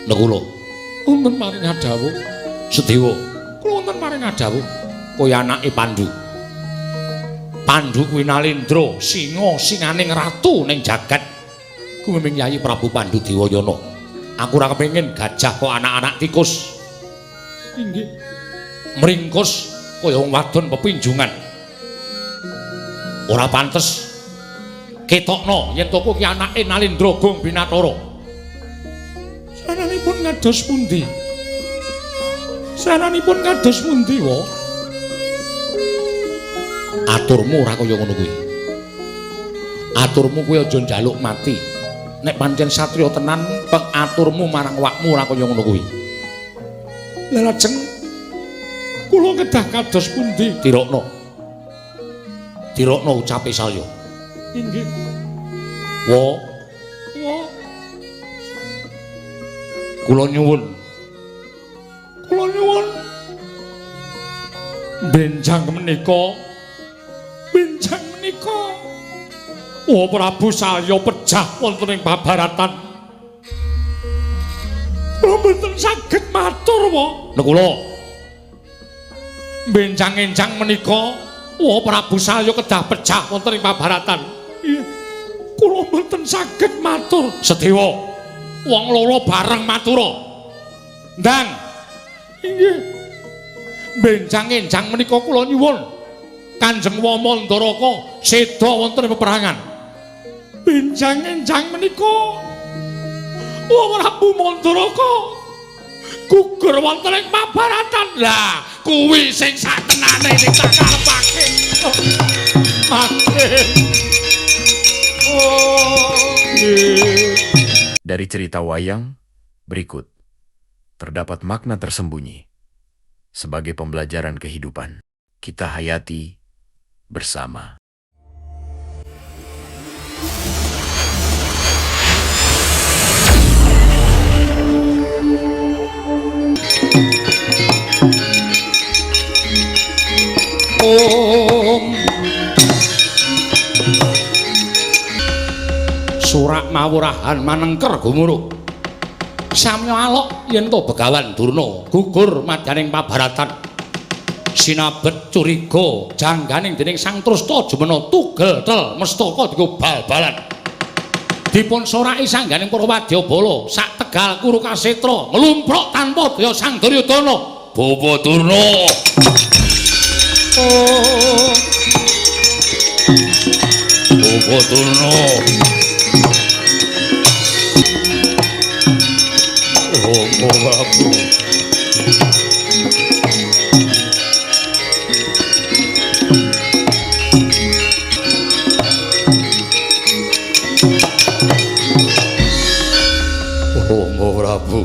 Nek kula wonten maring adawuh Sedewa kula wonten maring adawuh kaya anake Pandhu. Pandhu kuwi Nalendra singa singaning ratu ning jagat. Kuwi ming Yayi Prabu Pandhu Dewayana. Aku ora kepengin gajah kok anak-anak tikus. Inggih. Mringkus kaya wong wadon pepinjungan. Ora pantes ketokno yen to kuwi anake Nalendra Gong Binathara. Saranipun ngados pundi? Saranipun kados pundi wa? Aturmu ora kaya ngono kuwi. Aturmu kuwi aja njaluk mati. Nek pancen satriya tenan, pengaturmu marang wakmu ora kaya ngono kuwi. Lah lajeng kula kedah kados pundi? Dirokno. Dirokno ucape saya. Inggih. Wa. Wa. Kula nyuwun. Kula nyuwun. Benjang menika. Benjang menika. Oh Prabu saya pejah wonten ing babaratan. Kula mboten saged matur wa. Nek kula benjang-enjang menika, oh Prabu saya kedah pejah wonten ing babaratan. Iya. Kula mboten saged matur. Sedewa. Wong loro bareng matura. Ndang. Inggih. Benjang-enjang menika kula nyuwun Kanjeng Wamandaraka seda wonten ing peperangan. Benjang-enjang menika Prabu Mandaraka gugur wonten ing pabaratan. Lah, kuwi sing satenane sing tak karepake. Makin. Oh, Dari cerita wayang berikut terdapat makna tersembunyi sebagai pembelajaran kehidupan. Kita hayati bersama. Om Surak mawurahan manengker gumuruk samya alok yen to Begawan Durna gugur madyaning pabaratan. Sinabet curiga jangganing dening Sang Trusna Jumena tugel tel mestaka dienggo bal-balan. Dipun soraki sangganing para wadyabala sak Tegal Kurukasetra nglumpruk tanpa daya Sang Duryudana. Bapa Durna. Oh. Bapa Durna. Oh, Prabu. Prabu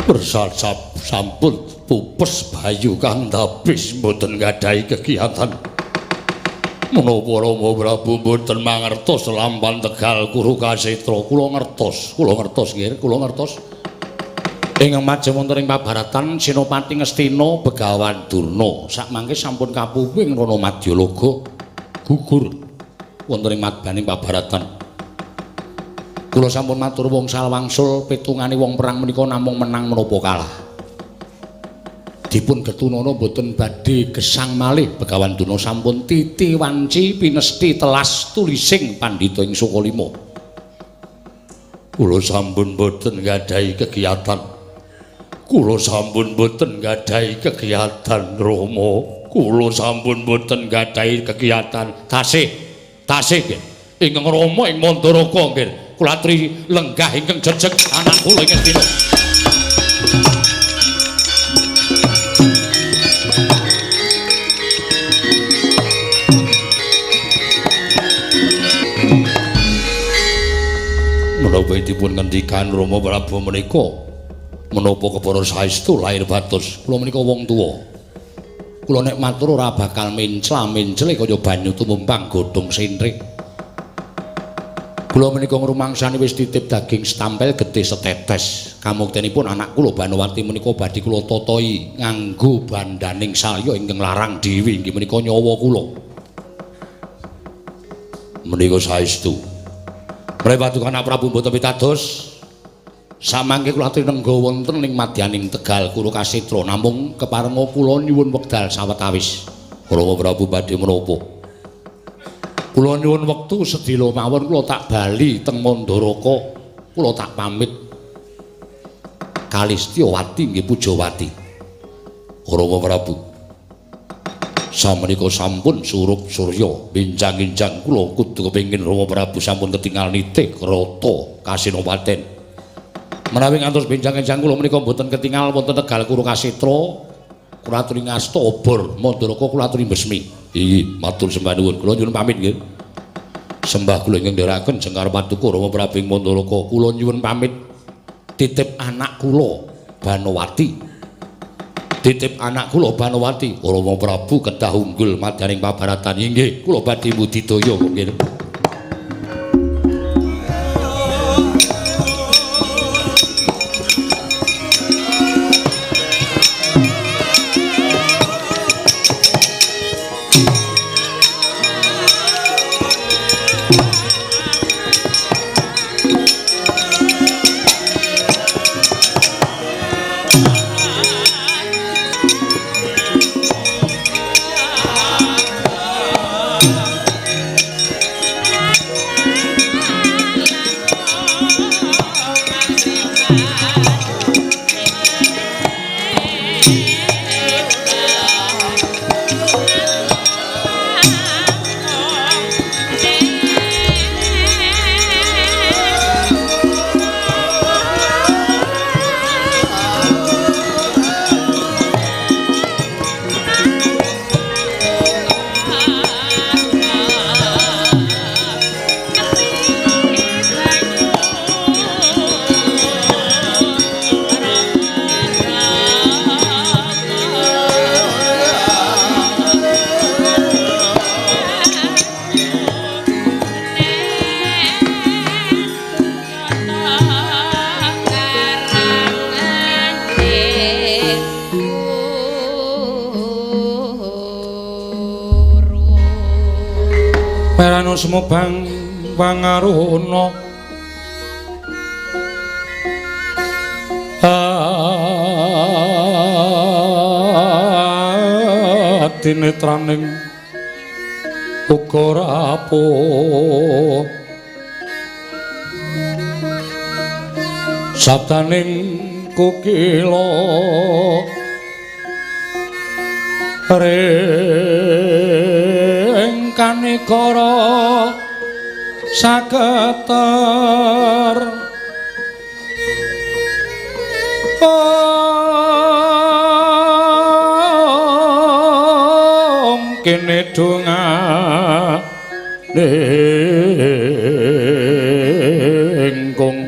bersasap sampun pupus bayu kang dabis mboten nggadhahi kegiatan menapa Rama Prabu mboten mangertos lampan Tegal Kurukasetra. Kula ngertos nggih, kula ngertos. Ing majeng wonten ing pabaratan Senopati Ngastina Begawan Durna sakmangke sampun kapuwing Rana Madyalaga gugur wonten ing madyaning pabaratan. Kula sampun matur wangsul wangsul pitungane wong perang menika namung menang menapa kalah. Dipun getunana boten badhe gesang malih Begawan Durna sampun titi wanci pinesti telas tulising pandhita ing Sukalima. Kula sampun boten nggadhahi kegiatan. Kula sampun boten nggadhahi kegiatan Rama. Kula sampun boten nggadhahi kegiatan. Tasih nggih. Ingkang Rama ing Mandaraka nggih. Kula aturi lenggah ingkang jejeg anak kula ing Ngastina. Menapa dipun ngendikan Rama Prabu menika menapa kepara saestu lair batos kula menika wong tuwa. Kula nek matur ora bakal mencla-mencle kaya banyu tumumpang godhong sentrik. Kula menika ngrumangsani wis titip daging setampel getih setetes. Kamuktenipun anak kula Banowati menika badhe kula totohi nganggo bandaning salya ingkang larang dewi inggih menika nyawa kula. Menika saestu. Prepatukan Prabu Mbata pitados Samangke kula aturi nengga wonten ing madyaning Tegal Kuru Kasitra namung keparenga kula nyuwun wekdal sawetawis. Rama Prabu badhe menapa? Kula nyuwun wektu sedina mawon kula tak bali teng Mandaraka. Kula tak pamit Kalistyawati nggih Pujawati. Rama Prabu samenika sampun surup surya benjang-enjang kula kudu kepengin Rama Prabu sampun ketingal nitih rata Kasinopaten. Menawi ngantos benjang-enjang kula menika mboten ketingal wonten Tegal Kuru Kasitra, kula aturi ngasta obor Mandaraka kula aturi besmi. Nggih, matur sembah nuwun. Kula nyuwun pamit nggih. Sembah kula ingkang ndherekaken Jengkar Paduka Rama Prabu ing Mandaraka. Kula nyuwun pamit titip anak kula Banowati. Titip anak kula Banowati. Rama Prabu kedah unggul madyaning pabaratan. Inggih, kula badhe budidaya nggih. Sumobang pangaruhna tinetraning uga rapuh sabdaning kukila kanikara saketer kene dongane engkung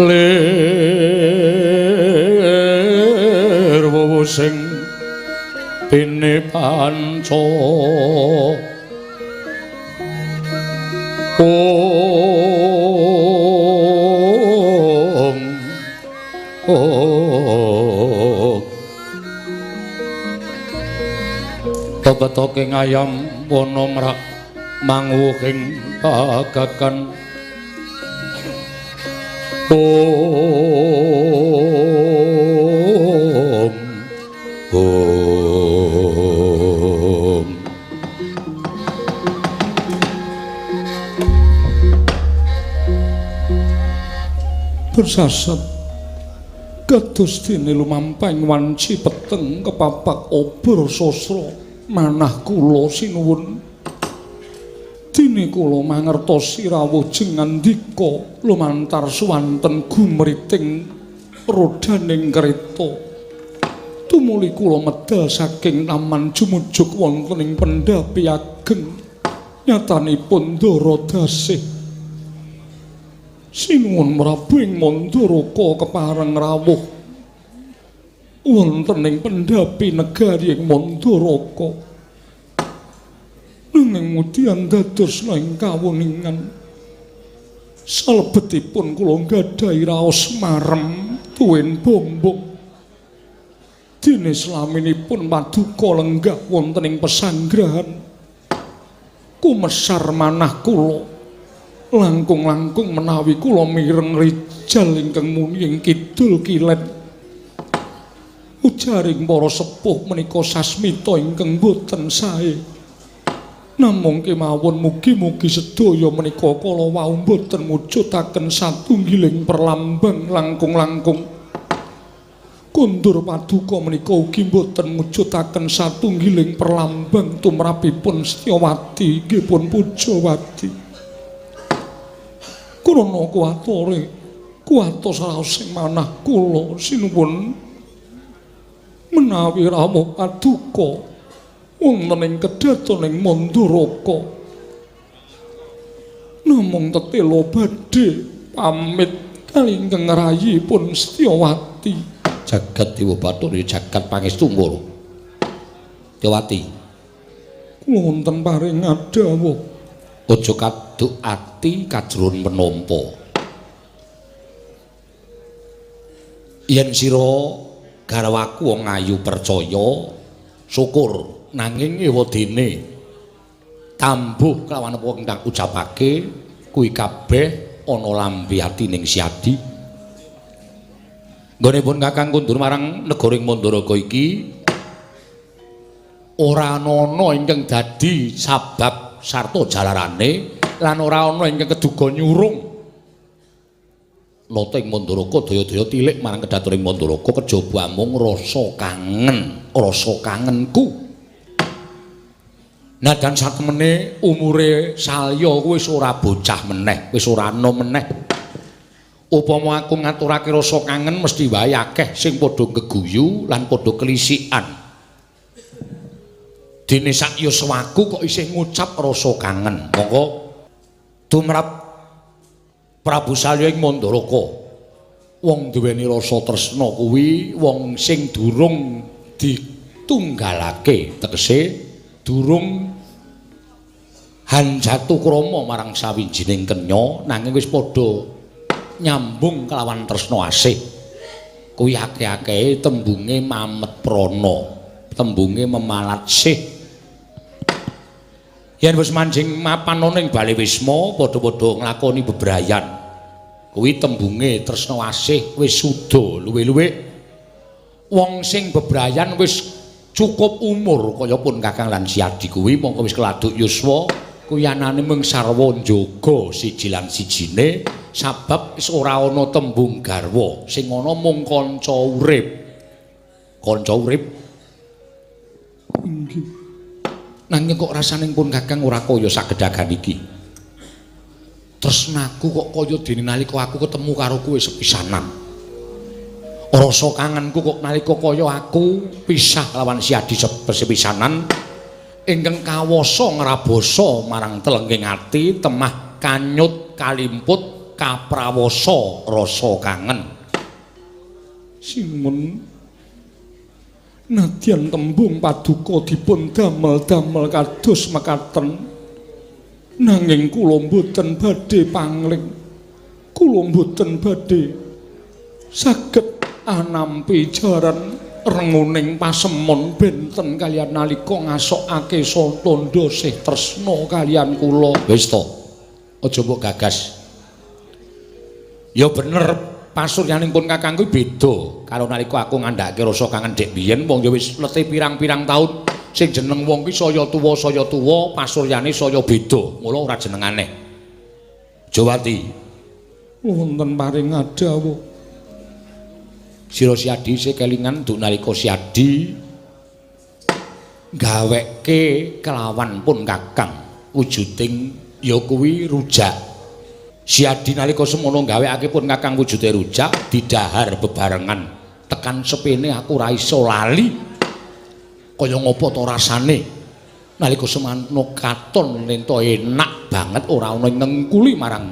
lir wewusing Bene panca Bebetoke ngayam wana mrak manguhing pagakan bersasat kados dene lumampahing wanci peteng kepapak obor sastra manah kula sinuwun dene kula mangertosi rawuh jengandika lumantar suwanten gumriting rodaning kereta tumuli kula medal saking taman jumujuk wonten ing pendhapi ageng nyatanipun ndara dasih sinuwun Prabu ing Mandaraka kepareng rawuh wonten ing pendhapi negari ing Mandaraka nanging mudyan dados ing kawuningan salebetipun kula nggadhahi raos marem tuwin bombong dene slaminipun paduka lenggah wonten ing pesanggrahan kumesar manah kula langkung-langkung menawi kula mireng rijal ingkang muni ing kidul kilen ujaring para sepuh menika sasmita ingkang boten sae namung kemawon mugi-mugi sedaya menika kala wau boten mujudaken satunggiling perlambang langkung-langkung kundur paduka menika ugi boten mujudaken satunggiling perlambang tumrapipun Setyawati nggih pun Pujawati krana kuwatos raos sing manah kula sinuwun menawi rawuh paduka wonten ing kedatoning Mandaraka namung tetela badhe pamit kali ingkang rayipun Setyawati jagat dewa Bathara jagat pangestu mur Setyawati kula wonten paring adhawuh aja kaduk ati kajroning menampa yen sira garwaku wong ayu percaya syukur nanging ewadene tambuh kelawan apa ingkang ucapake kuwi kabeh ana lambe atining Siadi nggonipun Kakang kundur marang negaring Mandaraka iki ora ana ingkang dadi sabab sarta jalarane lan ora ana ingkang keduga nyurung nata ing Mandaraka daya-daya tilik marang kedaturing Mandaraka kejaba mung rasa kangenku nadan satemene umure salya wis ora bocah meneh wis ora enom meneh upama aku ngaturake rasa kangen mesti wae akeh sing padha geguyu lan padha kelisikan dene sak yuswaku kok isih ngucap rasa kangen monggo tumrap Prabu Salya ing Mandaraka wong duweni rasa tresna kuwi wong sing durung ditunggalake tegese durung hanjatu krama marang sawijining kenya nanging wis padha nyambung kelawan tresna asih kuwi akeh-akehe tembunge mamet prana tembunge memalat sih yen wis manjing mapan ana ing Bale Wisma padha-padha nglakoni bebrayan kuwi tembunge tresna asih wis suda luwih-luwih wong sing bebrayan wis cukup umur kaya pun Kakang lan Siadi kuwi mongko wis keladuk yuswa kuwi anane mung sarwa njaga siji lan sijine sabab wis ora ana tembung garwa sing ana mung kanca urip nanging kok rasaning pun Kakang ora kaya sagedhagan iki tresnaku kok kaya dene nalika aku ketemu karo kowe sepisanan rasa kangenku kok nalika kaya aku pisah lawan Siadi sepisanan ingkang kawasa ngrabasa marang telenging ati temah kanyut kalimput kaprawasa rasa kangen simun nadyan tembung paduka dipun damel-damel kados mekaten nanging kula mboten badhe pangling kula mboten badhe saged anampi jaran renguning pasemon benten kaliyan nalika ngasokake Santandha sih tresna kaliyan kula wis to aja mbok gagas ya bener pasuryaning pun Kakang kuwi beda karo nalika aku ngandhake rasa kangen dek biyen wong ya wis letih pirang-pirang taun sing jeneng wong ki saya tuwa pasuryane saya beda mula ora jenengane Jawati wonten paring adhawuh sira Siadi isih kelingan duk nalika Siadi gaweke kelawan pun Kakang wujuding ya kuwi rujak Siadi nalika semono gawekake pun Kakang wujude rujak didahar bebarengan tekan sepene aku ora iso lali kaya ngopo to rasane nalika semono katon lento enak banget ora ana ngengkuli marang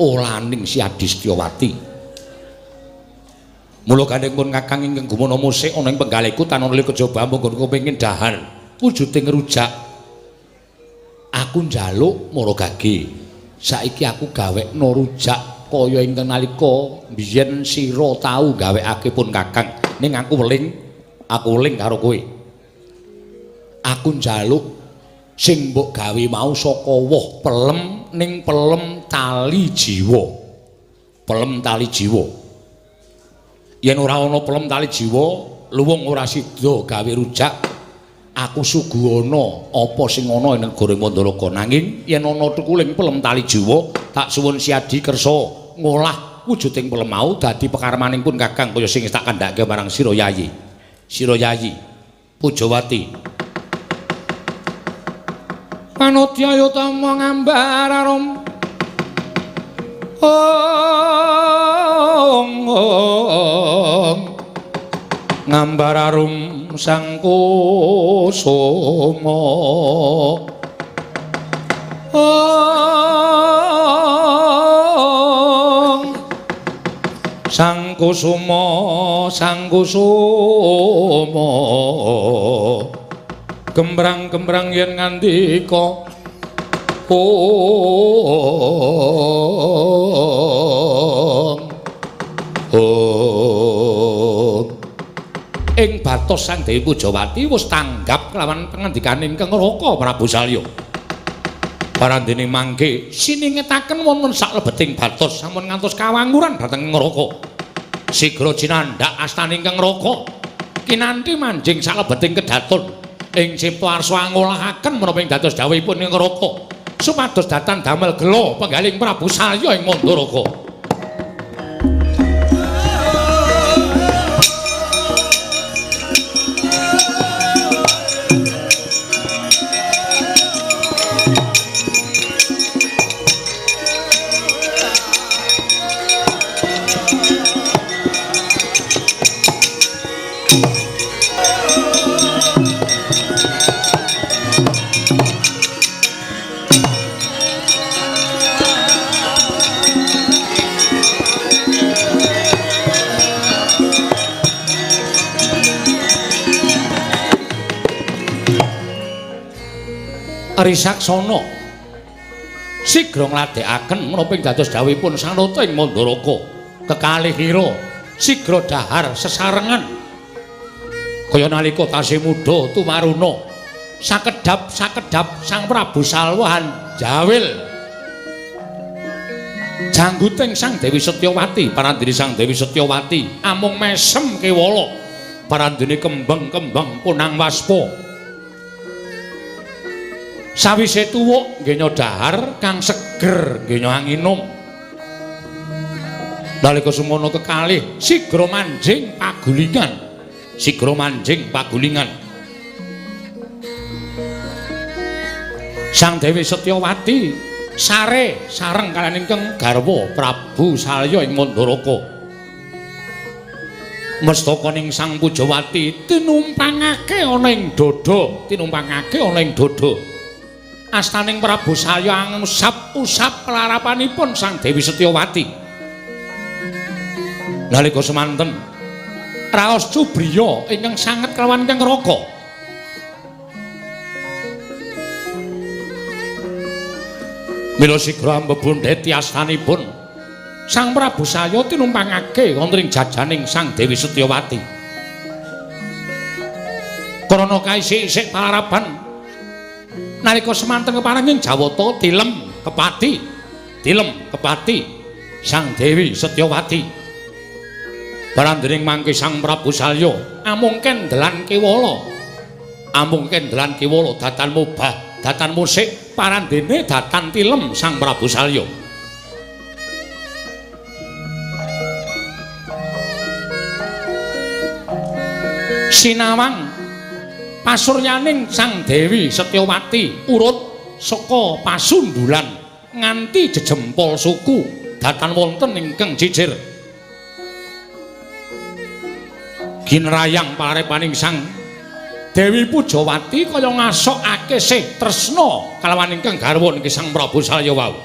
olaning Siadi Setyawati mula gandeng pun Kakang ingkang gumono musik ana ing penggaliku tanun li kejaba monggo kepengin dahar wujuding rujak aku njaluk mara gage saiki aku gawekno rujak kaya ingkang nalika biyen sira tau gawekake pun Kakang ning aku weling karo kowe aku njaluk sing mbok gawe mau saka woh pelem ning pelem tali jiwa. Pelem tali jiwa. Yen ora ana pelem tali jiwa, luwung ora sida gawe rujak. Aku suguhana apa sing ana ing negara Mandalaka. Nanging yen ana tukuling pelem tali jiwa, tak suwun siadi kersa ngolah wujuding pelem mau dadi pekarmaning pun Kakang kaya sing tak kandhake marang Sira Yayi. Sira Yayi Pujawati. Panotyaya tama ngambar arum. Ngambar arum sang kusuma. Sang kusuma, sang kusuma. Gembrang-gembrang yen ngandika ing batos Sang Dewi Pujawati wis tanggap kelawan pangandikaning Kang Raka Prabu Salya. Parandene mangke siningetaken wonten saklebeting batos sampun ngantos kawanguran dhateng Raka. Sigra cinandhak astaning Kang Raka kinanthi manjing saklebeting kedaton ing cipta arsa ngolahaken menapa ing dados dawuhipun Kang Raka supados datan damel gela penggaling Prabu Salya ing Mandaraka. Risaksana sigra ngladekaken menapa ing dados dawuhipun Sanata ing Mandaraka kekalihira sigra dahar sesarengan kaya nalika tasih muda tumaruna sakedhap Sang Prabu Salwahan jawil jangguting Sang Dewi Setyawati. Parandene Sang Dewi Setyawati amung mesem kewala parandene kembang-kembang punang waspa. Sawise tuwuk nggih nyodhahar kang seger nggih nyanginum. Nalika sumono kekalih sigra manjing pagulingan. Sigra manjing pagulingan. Sang Dewi Setyawati sare sareng kaliyan ingkang garwa Prabu Salya ing Mandaraka. Mestakaning Sang Pujawati tinumpangake ana ing dada, tinumpangake ana ing dada. Astaning Prabu Salya ngusap-usap pelarapanipun Sang Dewi Setyawati. Nalika semanten raos cubriya ingkang sanget kelawan Kang Raka. Mila sigra mbebundheti astanipun Sang Prabu Salya tinumpangake wonten ing jajaning Sang Dewi Setyawati. Krana kaisih-isih palarapan nalika semanten keparenging Jawata tilem kepati Sang Dewi Setyawati. Barandening mangke Sang Prabu Salya amung kendelan kewala datan mubah datan musik parandene datan tilem Sang Prabu Salya. Sinawang pasuryaning Sang Dewi Setyawati urut saka pasundulan nganti jejempol suku datan wonten ingkang jijir. Ginrayang parepaning Sang Dewi Pujawati kaya ngasokake sih tresna kalawan ingkang garwa niki Sang Prabu Salya wau.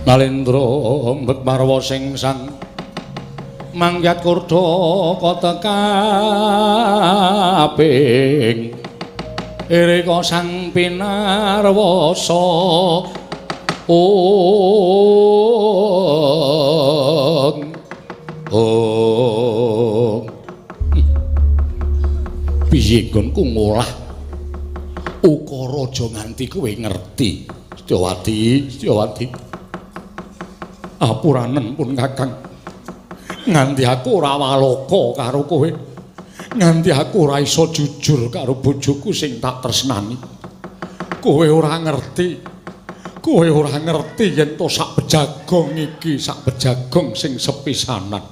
Nalendra mbek marwa sing sang mangyat kurda katekaping irika sang pinarwasa piye nggonku ngolah ukara aja nganti kowe ngerti Setyawati apuranen pun Kakang nganti aku ora waloka karo kowe nganti aku ora iso jujur karo bojoku sing tak tresnani kowe ora ngerti yen to sak bejagong iki sak bejagong sing sepisanan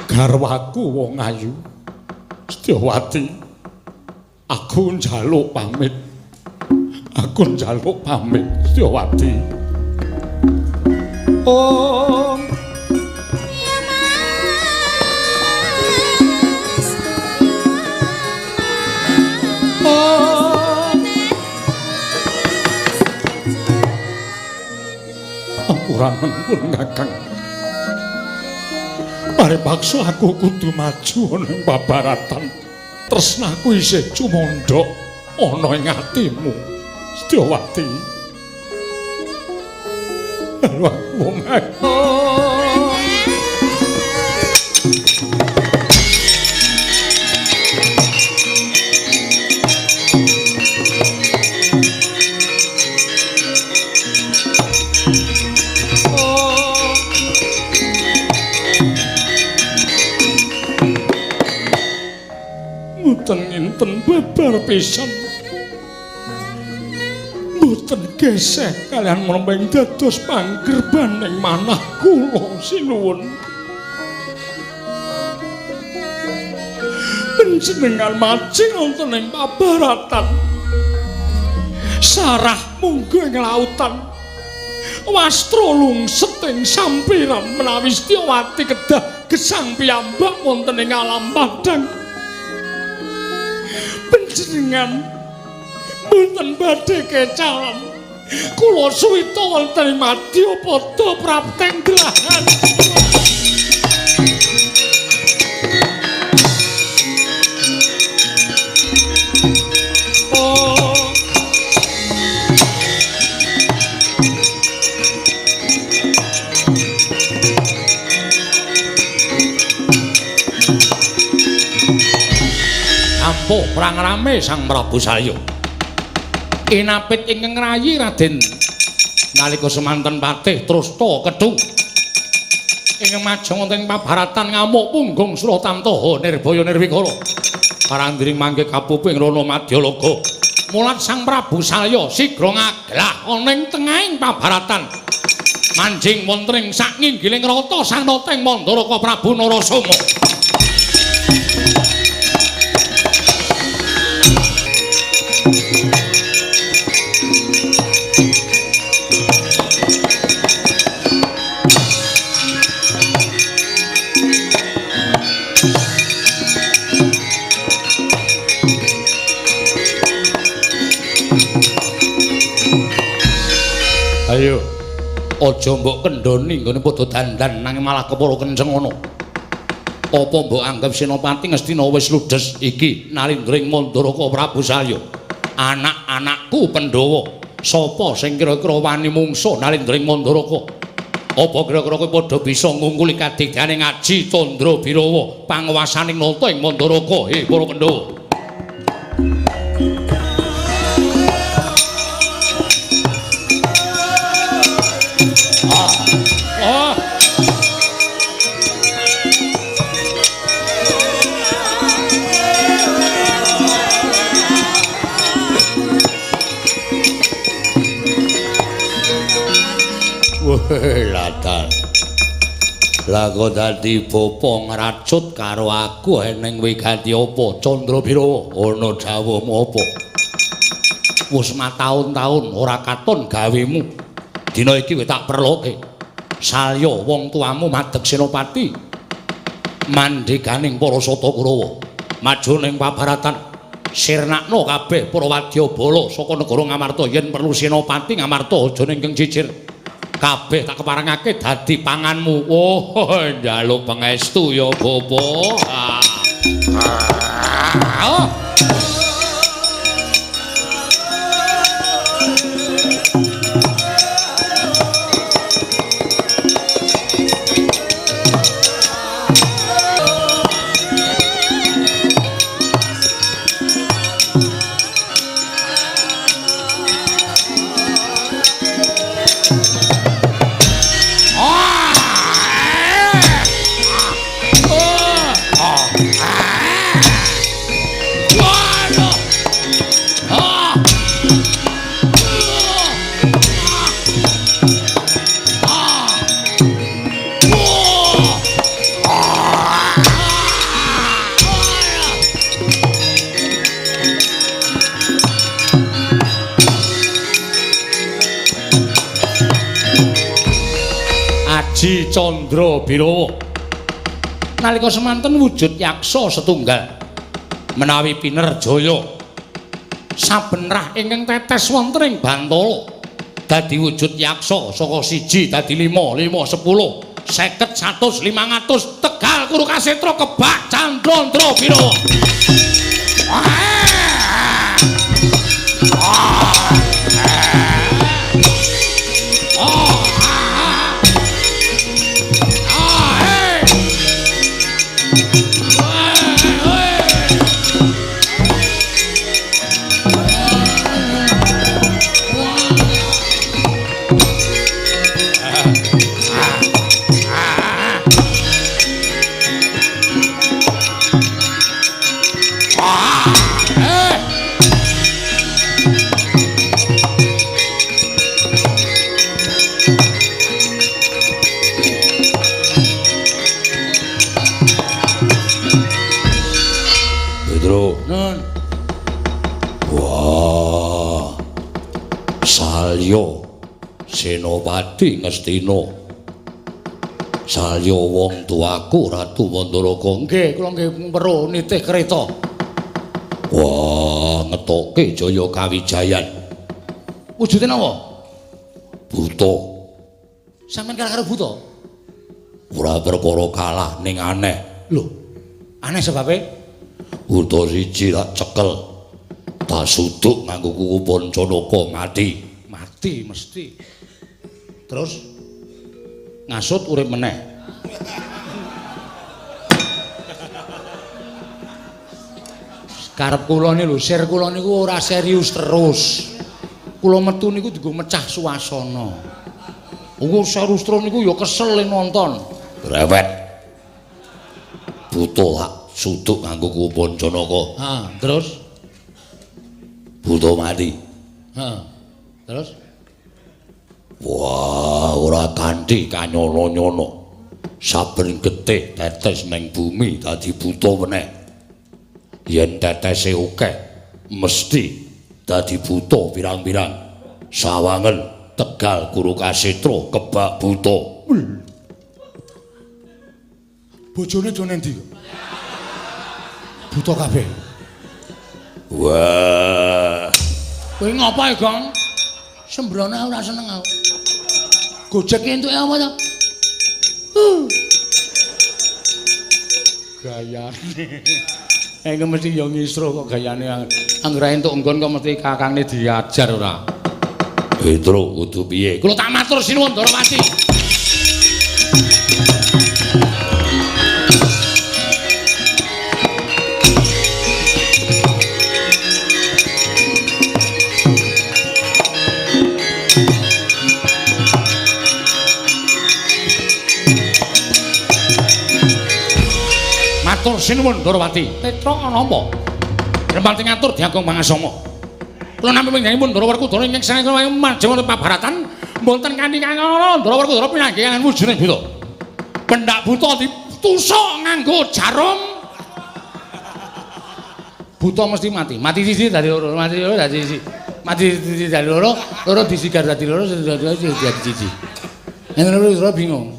garwaku wong ayu Setyawati aku njaluk pamit Setyawati oh ya mas apuranen pun Kakang paripaksa aku kudu maju ana ing babaratan tresnaku isih cumondhok ana ing atimu Setyawati wong mboten babar pisan mboten gesek kalian mlempeng dados panggerbaning manah kula sinuwun panjenengan majeng wonten ing pabaratan sarah munggo ing lautan wastra lungset ing sampiran menawi Setyawati kedah gesang piyambak wonten ing alam padang panjenengan mboten badhe kecalan kula suwita wonten ing Madyapada prapteng delahan ampuh perang rame Sang Prabu Salya inapit ingkang rayi Raden nalika semanten patih Trusna Kedhu ingkang majeng wonten ing pabaratan ngamuk punggung Suratamtaha Nirbaya Nirwikara parandring mangke kapuping Rana Madyalaga mulat Sang Prabu Salya sigra ngaglah ana ing tengahing pabaratan manjing wonten ing saknginggiling rata sanata ing Mandaraka Prabu Narasoma ayo aja mbok kendhoni nggone padha dandan nanging malah kepara kenceng ngono apa mbok anggap Senopati Ngastina wis ludes iki nalindring Mandaraka Prabu Salya anak-anakku Pandhawa sapa sing kira-kira wani mungsuh nalindring Mandaraka apa kira-kira kowe padha bisa ngungkuli kadigdane Ngaji Tandra Birawa panguwasaning nata ing Mandaraka para Pandhawa Latan lah kok dadi bapa ngracut karo aku eneng wigati apa Candra Birawa ana dawuhmu apa wis mataun-taun ora katon gawemu dina iki wis tak perloke Salya wong tuamu madeg Senopati mandheganing para Sata Kurawa maju ning pabaratan sirnakno kabeh para wadyabala saka negara Ngamarta yen perlu Senopati Ngamarta aja ning keng cicir kabeh tak keparengake dadi panganmu. Oh, njaluk pangestu ya Bopo. Oh. Aji Candra Birawa nalika semanten wujud yaksa setunggal menawi pinerjaya saben rah ingkang tetes wonten ing Bantala dadi wujud yaksa saka 1 dadi 5 10 50 100 500 Tegal Kurukasetra kebak Candra Birawa. Senopati Ngastina salya wong tuaku Ratu Mandaraga nggih kula nggih weruh nitih kreta. Wah ngetoke jaya kawijayan. Wujude napa? Buta. Sampeyan karo buta? Ora perkara kalah ning aneh. Lho, aneh sebabe? Buta siji tak cekel. Tak suduk nganggo kuku Pancanaka mati. Mati mesti. Terus ngasut urip meneh. Karep kula niku lho, sir kula niku ora serius terus. Kula metu niku dienggo mecah suasana. Wong serius terus niku ya kesel nonton. Rewet. Buta tak suduk nganggo kuku Pancanaka. Terus buta mati. Terus wah, ora kanthi kanyono-nyono. Saben getih tetes ning bumi dadi buta meneh. Yen tetese akeh, mesti dadi buta pirang-pirang. Sawangen Tegal Kurukasetra kebak buta. Bojone do nendi? Buta kabeh. Wah. Kowe ngapa, Gong? Sembrone ora seneng aku. Gojek entuk apa to? Gayane. Engko mesti yo ngisro kok gayane anggere entuk nggon kok mesti kakangne diajar ora. Petro kudu piye? Kula tak matur sinuwun Ndarawati. Matur sinuwun Ndarawati. Petra ana apa? Rempati ngatur Diagung Mangasama. Kula nampi panjenenganipun Ndarawarkudara ingkang sanes manjing pabaratan mboten kanthi kangana Ndarawarkudara pinanggihan wujuding buta. Pendak buta ditusuk nganggo jarum. Buta mesti mati. Mati siji dadi loro, mati loro dadi siji. Mati siji dadi loro, loro disigar dadi loro, dadi siji. Yen loro bingung.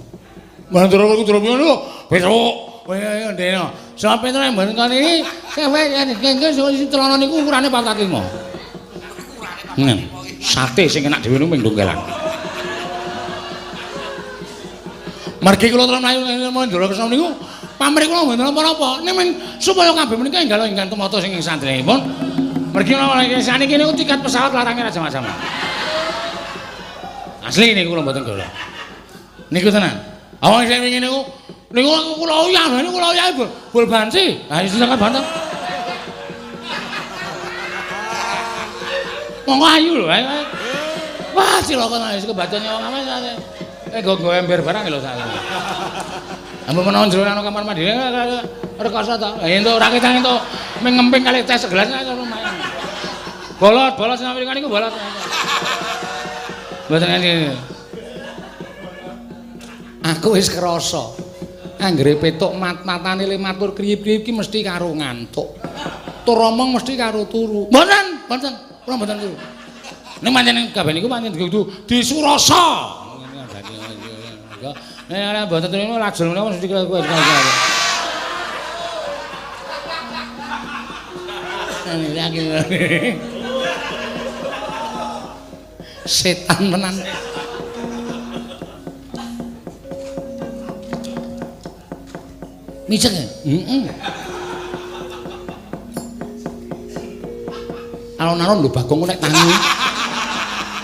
Ndarawarkudara bingung lho. Petruk Wah, ndeno. Sampe to mboten kon iki, kengke sing celana niku ukurane 4,5. Sate sing enak dhewe niku ping 2. Margi kula terus mlayu Ndara Kresna niku pamrih kula mboten napa-napa. Ning supaya kabeh menika enggal ingkang tumata sing santrinipun. Margi kula saniki niku tiket pesawat larangnya Raja Majapahit. Asli niku kula mboten golek. Niku tenan. Awang sing wingi niku kula uyah bol banci. Ha silakan banten. Monggo ayu lho. Wah, cilaka nang kebaconnya wong amen. Nggo ember barang lho sak. Ampun menawa jero nang kamar mandi rekoso to. Entuk ora ketang entuk ming ngemping kali teh segelas lumayan. Bolot sing Amerika niku bolot. Mboten ngene. Aku wis krasa. Anggere petuk matane le matur kriyip-kriyip ki mesti karo ngantuk. Tur omong mesti karo turu. Mboten. Kula mboten turu. Ning pancen kabeh niku pancen kudu disurasa. Nek mboten turu lajeng menawa mesti karo. Setan tenan. Micek ya? Alon-alon lho Bagong nek tangi.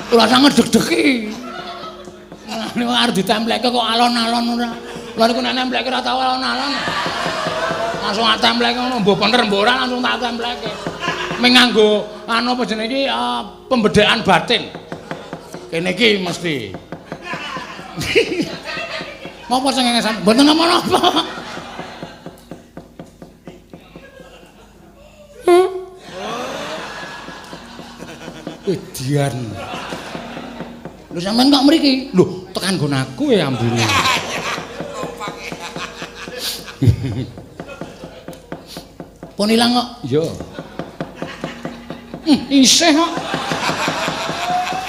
Ora sanget deg-degi. Nek arep ditempelke kok alon-alon ora. Lha niku nek nempelke ora tau alon-alon. Langsung tak tempelke ngono mbok bener mbok ora langsung tak tempelke. Ming nganggo anu apa jenenge iki pembedhekan batin. Kene iki mesti. Ngopo sing ngesan? Mboten napa-napa. Edian. Lho sampean kok mriki? Lho, tekan nggon aku ya ambune. Pun ilang kok? Iya. Isih kok.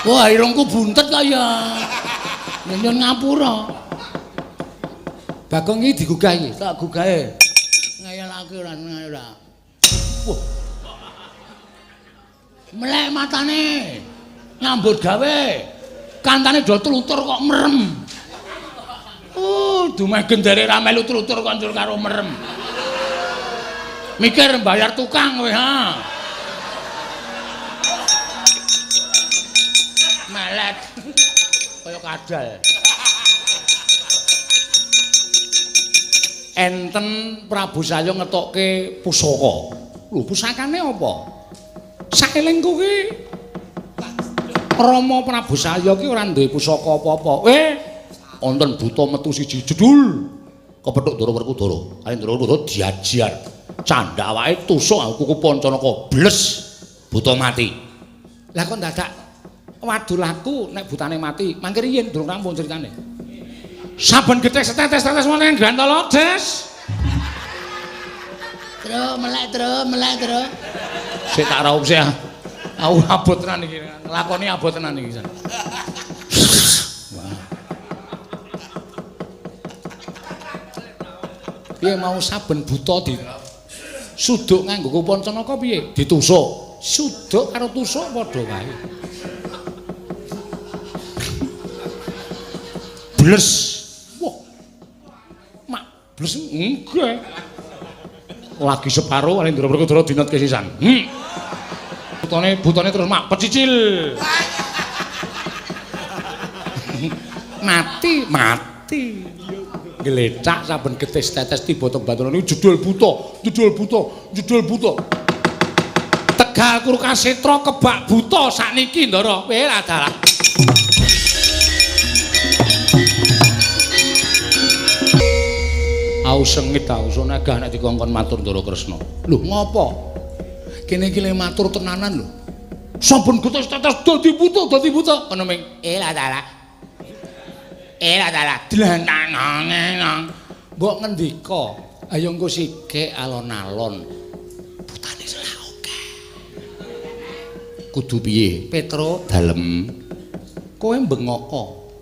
Wah, irungku buntet kok ya. Nyon ngapura. Bagong iki digugah iki, tak gugahe. Ngayalake ora ora. Wah. Melek matane. Nyambut gawe. Kantane do tlutur kok merem. Dumeh gendere ra melu tlutur kok njur karo merem. Mikir bayar tukang kowe ha. Melet. Kaya kadal. Enten Prabu Salya ngetokke pusaka. Lho pusakane apa? Saelingku ki Rama Prabu Salya ki ora duwe pusaka apa-apa. Wonten buta metu siji jedul kepethuk Ndara Werkudara. Ali Ndara Werkudara diajar. Candhak awake tusuk kuku Pancanaka bles buta mati. Lah kok dadak waduh laku nek butane mati. Mangke riyen durung rampung critane. Saben gethek setetes-tetes wonten Gantala, Des. Melek. Sik tak raup sih. Aku abot tenan iki. Nglakoni abot tenan iki. Piye mau saben buta di suduk nganggo Pancanaka piye? Ditusuk. Suduk karo tusuk padha wae. Bles. Wah. Mak bles enggak. Lagi separuh Ali Ndara Werkudara dinotke sisan. Butane terus mak pecicil. Mati. Glecak saben getes tetes tiba teng Bantala niku judul buta. Tegal Kurukasetra kebak buta sakniki Ndara. Lah dalah. Aku sengit aku nagah nek dikongkon matur Ndara Kresna. Lho ngopo? Kene iki le matur tenanan lho. Saben getes tetes dadi buta. Ngono ming. Lah dalah. Dlanang. Mbok ngendika, ayo engko sikek alon-alon. Butane salah oke. Kudu piye? Petro dalem. Kowe bengoko.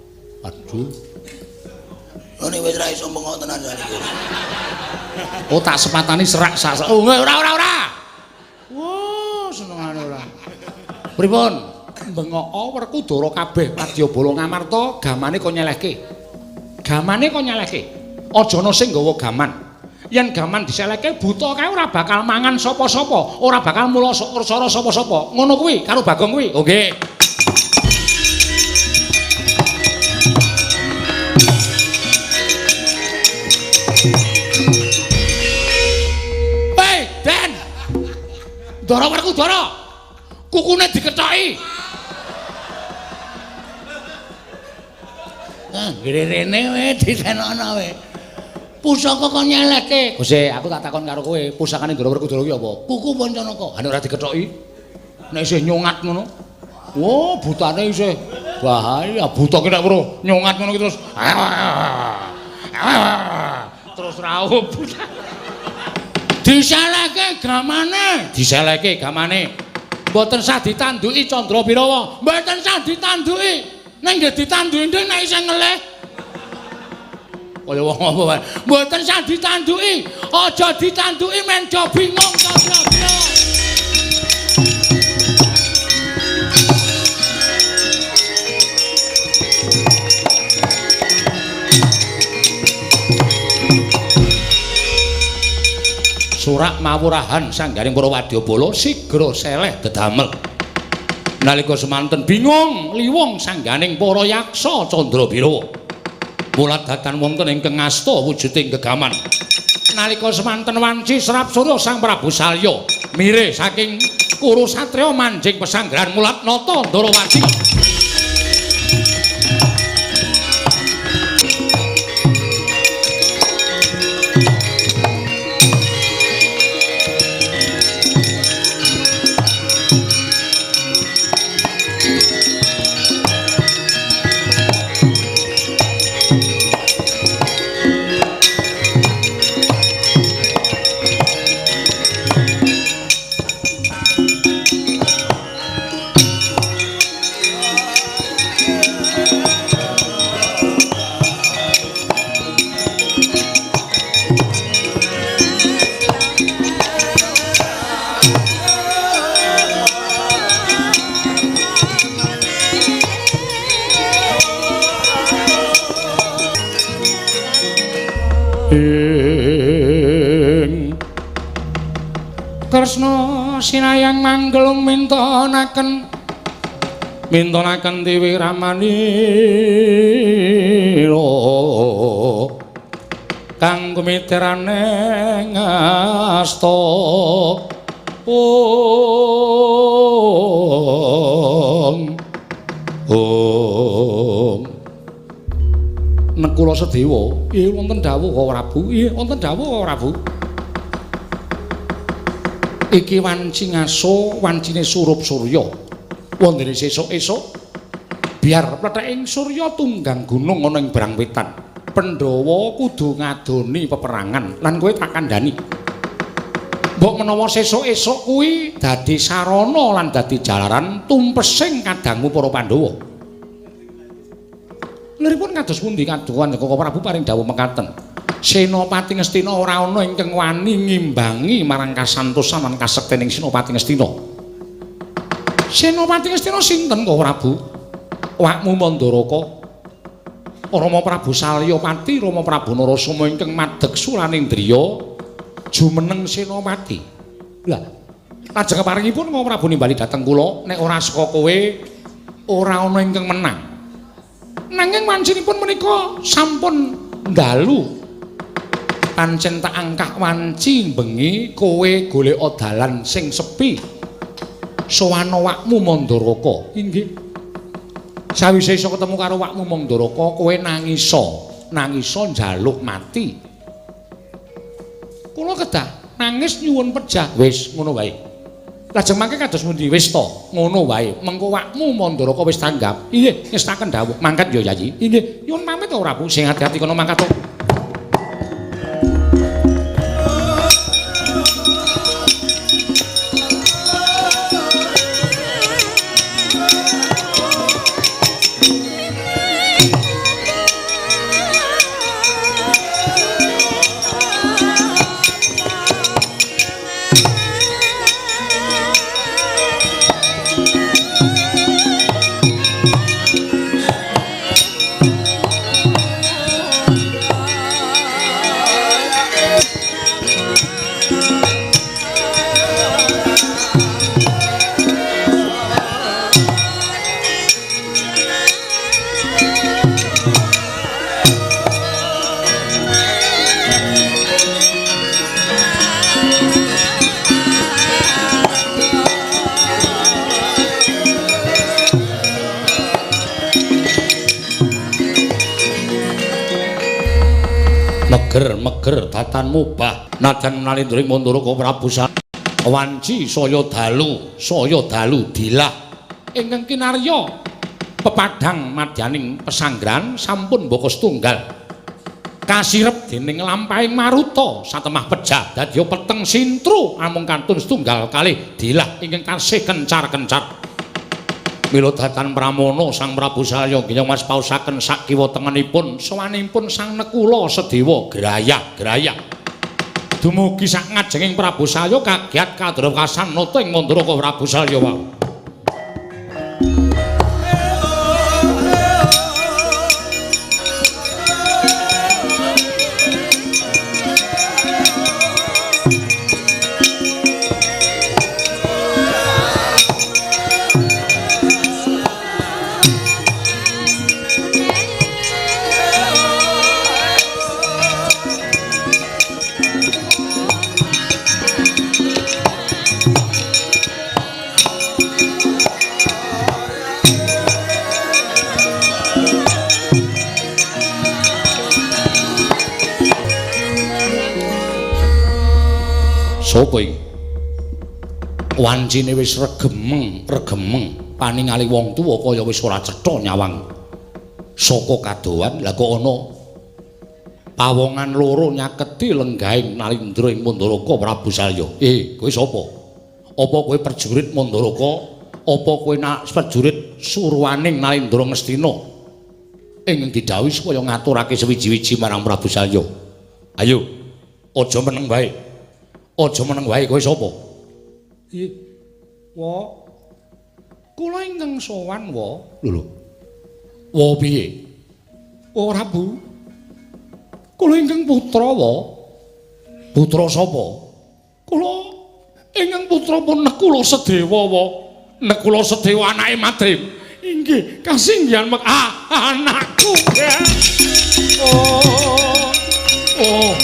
Aduh. Nek wis ra iso bengok tenan iki. Oh tak sepatani serak sak. Oh ora. Wah, senengane ora. Pripun? Bengok Werkudara kabeh Wadyabala ngamarta gamane kok nyelehke. Gamane kok nyeleke. Aja ana sing nggawa gaman. Yen gaman diseleke buta kae ora bakal mangan sapa-sapa, ora bakal mula sora sapa-sapa. Ngono kuwi karo Bagong kuwi. Oh nggih. Hei, Den. Dara werku Dara. Kukune dikethoki. Nah, rene we disenokno we. Pusaka kok nyeleke. Gusti, aku tak takon karo kowe, pusakane Ndara Werkudara ki apa? Kuku Pancanaka. Ane ora dikethoki. Nek isih nyungat ngono. Oh, butane isih bahaya. Buta ki nek weruh nyungat ngono ki terus terus raup. Diseleke gamane. Mboten sah ditanduki Candra Birawa. Mboten sah ditanduki. Nek nggih ditanduki nek isih ngelih. Kaya wong apa wae. Mboten sah ditanduki. Aja ditanduki men do bingung Candra Birawa. Surak mawurahan sanggaring para wadyabala sigra seleh dedamel. Nalika semanten bingung liwung sangganing para yaksa Candra Birawa. Mula datan wonten ingkang ngasta wujuding gegaman. Nalika semanten wanci serap surya Sang Prabu Salya mirih saking Kurusatriya manjing pesanggrahan mulat nata Ndarawati. Kresna sinayang manggel mintonaken Dewi Ramanira kang kumitirane ngasta Nekula Sedewa. Nggih wonten dawuh kok Prabu. Nggih wonten dawuh kok Prabu. Iki wanci ngaso, wancine surup surya. Wondene sesuk-esuk biar pletheking surya tunggang gunung ana ing Brang Wetan. Pandhawa kudu ngadoni peperangan lan kowe tak kandhani. Mbok menawa sesuk-esuk kuwi dadi sarana lan dadi jalaran tumpesing kadangmu para Pandhawa. Liripun kados pundi kaduhan Koko Prabu paring dawuh mekaten. Senopati Ngastina ora ana ingkang wani ngimbangi marang kasantosan lan kasektening Senopati Ngastina. Senopati Ngastina sinten Koko Prabu? Wakmu Mandaraka. Rama Prabu Salyapati, Rama Prabu Narasoma ingkang madheg Sulanendriya jumeneng Senopati. Lah, lajeng keparingipun Koko Prabu nimbali dhateng kula, nek ora saka kowe ora ana ingkang menang. Nanging wancinipun menika sampun ndalu. Pancen tak angkah wanci bengi kowe golek dalan sing sepi. Sowan awakmu Mandaraka. Inggih. Sawise iso ketemu karo awakmu Mandaraka, kowe nangisa njaluk mati. Kula kedah nangis nyuwun pejah. Wis ngono wae. Lajeng mangke kados pundi? Wis to, ngono wae. Mengko awakmu Mandaraka wis tanggap. Inggih, ngestaken dawuh. Mangkat ya Yayi. Inggih, nyuwun pamit to Prabu. Sing ati-ati kono mangkat to. Meger datan mubah najan nalindring Manduraka Prabu wanci saya dalu dilah ingkang kinarya pepadang madyaning pesanggrahan sampun mbaka setunggal kasirep dening lampahing maruta satemah pejah dadya peteng sintru amung kantun setunggal kalih dilah ingkang taksih kencar-kencar mila datan Pramana Sang Prabu Salya nggih mas pausaken sak kiwa tengenipun sawanipun Sang Nekula Sedewa grayah dumugi sak ngajenging Prabu Salya kagiat kadrekasan nata ing Manduraka Prabu Salya wau sapa iki wancine wis regemeng paningali wong tuwa kaya wis ora cetha nyawang saka kadohan lha kok ana pawongan loro nyaketi lenggahing nalindra ing Manduraka Prabu Salya kowe sapa apa kowe prajurit Manduraka apa kowe prajurit surwaning Nalindra Ngastina ing didhawuhi supaya ngaturake sewiji-wiji marang Prabu Salya ayo aja meneng bae aja meneng wae kowe sapa? Nggih. Wa. Kula ingkang sowan wa. Lho. Wa piye? Ora Bu. Kula ingkang putra wa. Putra sapa? Kula ingkang putra pun Nekula Sedewa wa. Nekula Sedewa anake Madrim. Inggih, kasinggihan anakku. Oh.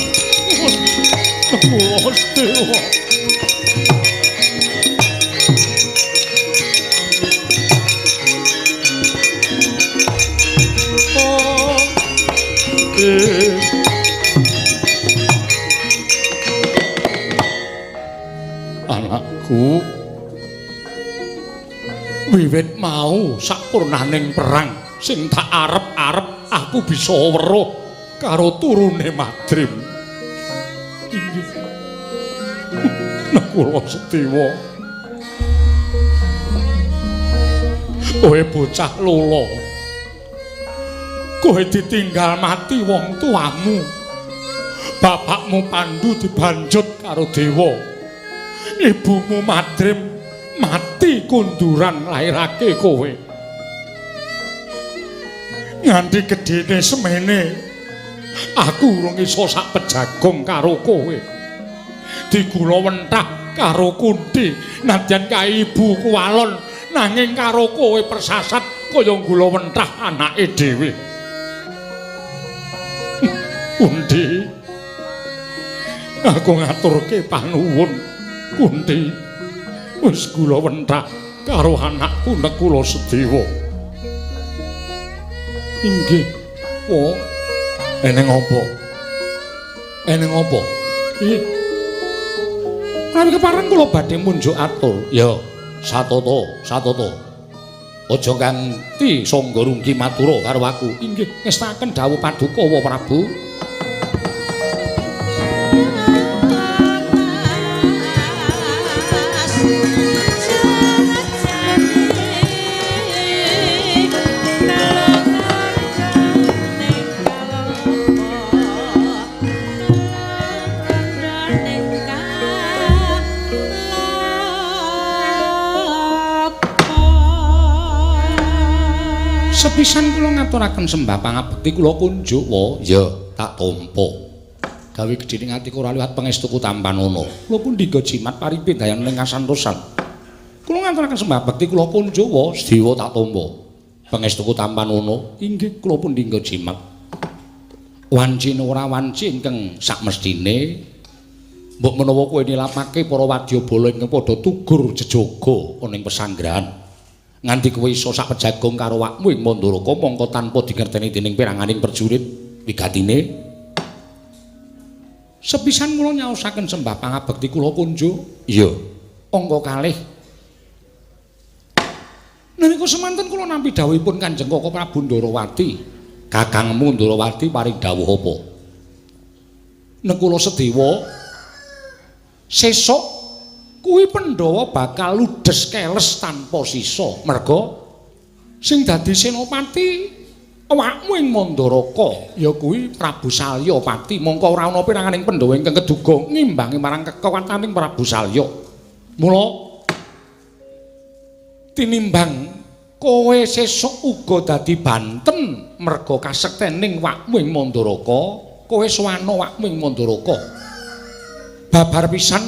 Nekula Sedewa. Anakku, wiwit mau sapurnaning perang sing tak arep-arep aku bisa weruh karo turune Madrim. Inggih. Nekula Sedewa. Kowe bocah lolo. Kowe ditinggal mati wong tuamu. Bapakmu Pandhu dibanjut karo dewa. Ibumu Madrim mati kunduran lairake kowe. Nganti gedene semene aku urung iso sak pejagong karo kowe. Digula wentah karo Kunti nadyan kae ibu kuwalon nanging karo kowe persasat kaya gula wentah anake dhewe. Kunti, aku ngaturke panuwun. Kunti, wis gula wentah karo anakku Nekula Sedewa. Inggih, po. Eneng apa? Eneng apa? Iya. Kami kepareng kula badhe munjuk atur. Ya, satata. Aja kanthi sangga rungki matura karo aku. Inggih, ngestaken dawuh Paduka wa Prabu. Sepisan kula ngaturaken sembah pangabekti kula kunjuk wa ya tak tampa. Gawe gedhening ati ora liwat pangestuku Tampanana. Kula pun ndika jimat paripe dayan ning kasantosan. Kula ngaturaken sembah bekti kula kunjuk wa Sedewa tak tampa. Pangestuku Tampanana inggih kula pun ndika jimat. Wanci ora wanci ingkang sakmestine mbok menawa kowe nilapake para wadyabala ingkang padha tugur jejaga ana ing pesanggrahan. Nganti kowe iso sak pejagong karo wakmu ing Manduraka mongko tanpa dingerteni dening piranganing prajurit wigatine Sepisan kula nyaosaken sembah pangabekti kula kunjuk. Iya. Angka kalih. Nalika semanten kula nampi dawuhipun Kanjeng Koko Prabu Ndarawati. Kakangmu Ndarawati paring dawuh apa? Nek kula sedewa sesuk kuwi Pandhawa bakal ludes keles tanpa sisa. Merga sing dadi senopati awakmu ing Mandaraka ya kuwi Prabu Salya Pati. Mongko ora ana piranganing Pandhawa ingkang keduga ngimbangi marang kekuwataning Prabu Salya. Mula tinimbang kowe sesuk uga dadi banten merga kasektening wakmu ing Mandaraka, kowe sowana wakmu ing Mandaraka. Babar pisan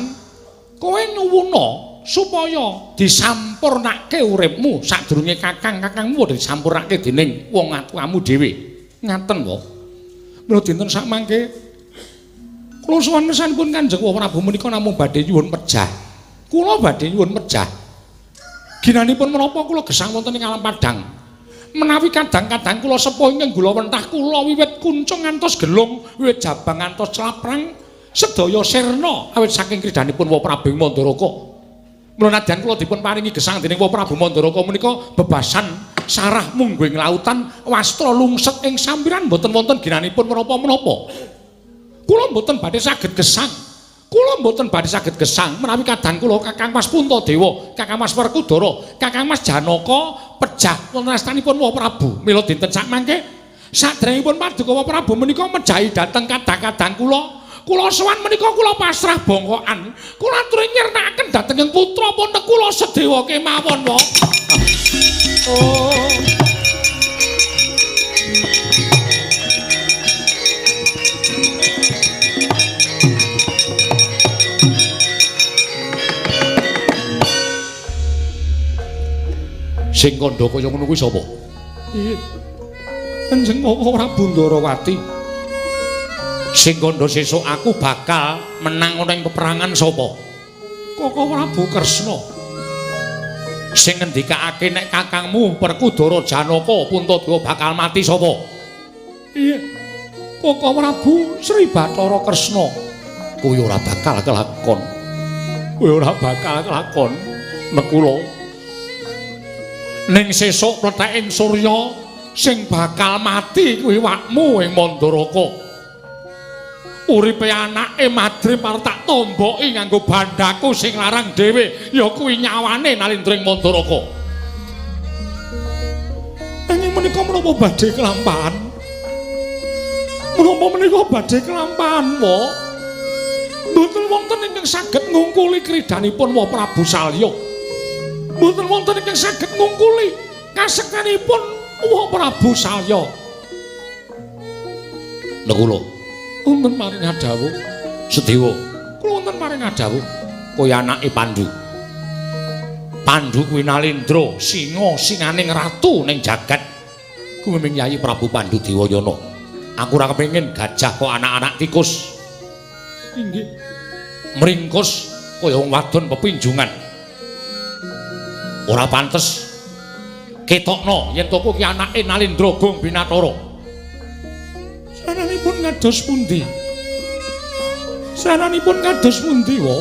kowe nyuwuna supaya disampurnake uripmu sadurunge kakangmu disampurnake dening wong atuamu dhewe. Ngaten wae. Mula dinten sak mangke kula sowan mesanipun Kanjeng Prabu menika namung badhe nyuwun pejah. Kula badhe nyuwun pejah. Ginanipun menapa kula gesang wonten ing alam padang. Menawi kadang-kadang kula sepuh ingkang gula wentah kula wiwit kuncung ngantos gelung, wiwit jabang ngantos celaprang sedaya sirna awit saking kridanipun Wa Prabu Mandaraka. Mula nadyan kula dipun paringi gesang dening Wa Prabu Mandaraka menika bebasan sarah mungguing lautan wastra lungset ing sampiran mboten wonten ginanipun menapa-menapa. Kula mboten badhe saged gesang. Kula mboten badhe saged gesang menawi kadang kula Kakang Mas Puntadewa, Kakang Mas Werkudara, Kakang Mas Janaka pejah wonten astanipun Wa Prabu. Mila dinten sak mangke sadèrèngipun paduka Wa Prabu menika mejahi dhateng kadang-kadang kula sowan menika kula pasrah bongkokan. Kula aturi nyernakaken dhateng putra putra kula sedewa kemawon, Wa. Oh. Sing kandha kaya ngono kuwi sapa? Kanjeng Koko Prabu Ndarawati. Sing kandha sesuk aku bakal menang ana ing peperangan sapa? Koko Prabu Kresna. Sing ngendikake nek kakangmu Werkudara Janaka Puntadewa bakal mati sapa? Iya. Koko Prabu Sri Bathara Kresna. Kuwi ora bakal kelakon. Kuwi ora bakal kelakon. Nek kula ning sesuk pleteking surya sing bakal mati kuwi wakmu ing Mandaraka. Uripe anake Madri parep tak tomboki nganggo bandhaku sing larang dhewe ya kuwi nyawane Nalindra ing Mandaraka. Nanging menika menapa badhe kelampahan? Menapa menika badhe kelampahan, Wa? Mboten wonten ingkang saged ngungkuli kridanipun Wa Prabu Salya. Mboten wonten ingkang saged ngungkuli kasektenipun Wa Prabu Salya. Nek kula wonten maring dawuh Sedewa, kula wonten maring dawuh kowe anake Pandhu. Pandhu kuwi Nalindra, singaning ratu ning jagat. Kuwi ming Yayi Prabu Pandhu Dewayana. Aku ora kepengin gajah kok anak-anak tikus. Inggih. Mringkus kaya wong wadon pepinjungan. Ora pantes ketokno yen to kuwi anake Nalindra Gong Binathara. Sananipun kados pundi? Sananipun kados pundi, Wa?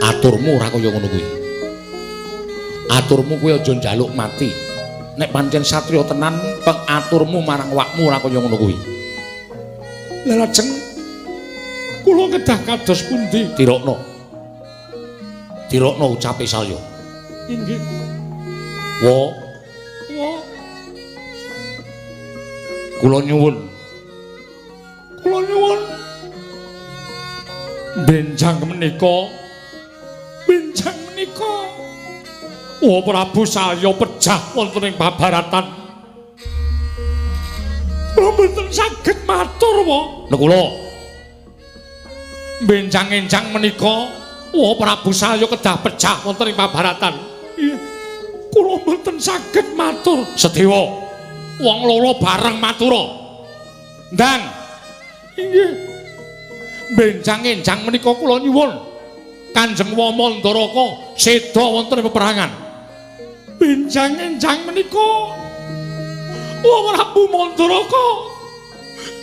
Aturmu ora kaya ngono kuwi. Aturmu kuwi aja njaluk mati. Nek pancen satriya tenan, pengaturmu marang wakmu ora kaya ngono kuwi. Lah lajeng kula kedah kados pundi? Dirokno. Dirokno ucape Salya. Inggih. Wa, Wa, kula nyuwun. kula nyuwun benjang menika Wa Prabu Salya pejah wonten ing babaratan. Kula mboten saged matur, Wa. Nek kula Benjang-enjang menika Wa Prabu Salya kedah pejah wonten ing babaratan. Iya. Kula mboten saged matur. Sedewa, wong loro bareng matura. Ndang. Inggih. Benjang-enjang menika kula nyuwun Kanjeng Wa Mandaraka seda wonten ing peperangan. Benjang-enjang menika Wa Prabu Mandaraka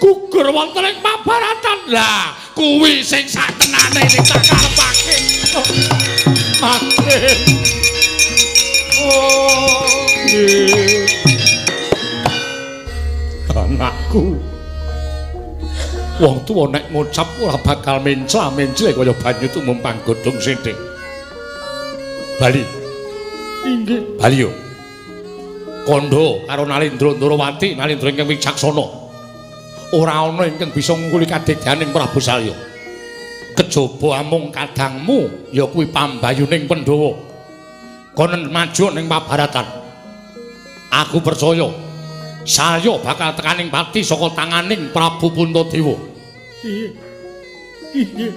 gugur wonten ing Mahabharatan. Lah, kuwi sing sakenane sing tak karepake. Makin. Oh, nggih. Anakku. Wong tuwa nek ngucap ora bakal mencla-mencle kaya banyu tumumpang godhong sithik. Bali. Inggih. Bali yo. Kandha karo Nalindra Ndrawati, Nalindra ingkang wicaksana. Ora ana ingkang bisa ngungkuli kadegdaning Prabu Salya. Kejaba amung kadangmu ya kuwi pambayuning Pandhawa. Konen maju ning Mahabharatan. Aku percaya Salya bakal tekaning pati saka tanganing Prabu Puntadewa. Inggih.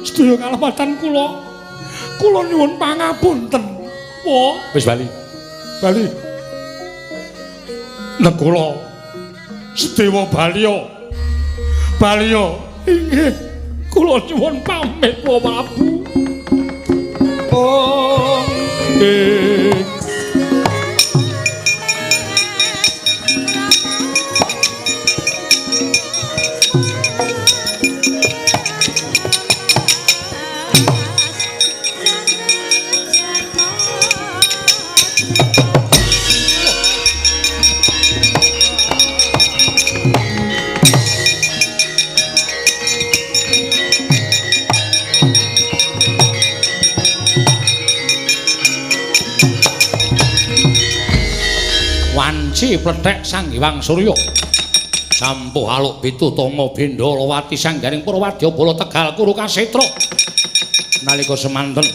Sedaya kalepatan kula nyuwun pangapunten. Wis Bali. Bali. Negara Sedewa Balya. Balya. Inggih. Kula nyuwun pamit, Prabu. Oh, nggih. Wanci plethek Sang Hyang Surya. Sampuh aluk pitutama Bendalawati sanggaring Purwadya Bala Tegal Kuru Kasetra. Nalika semanten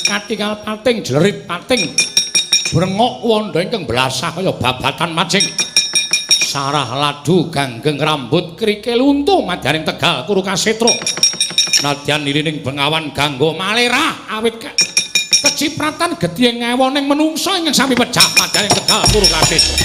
katingal pating jlerit pating brengok wanda ingkang blasah kaya babatan macing. Sarah ladu ganggeng rambut krikil untu madyaning Tegal Kuru Kasetra. Nadyan nirining bengawan ganggo malerah awit kecipratan gedhe ngewoning menungsa ingkang sami pecah madyaning Tegal Kuru Kasetra.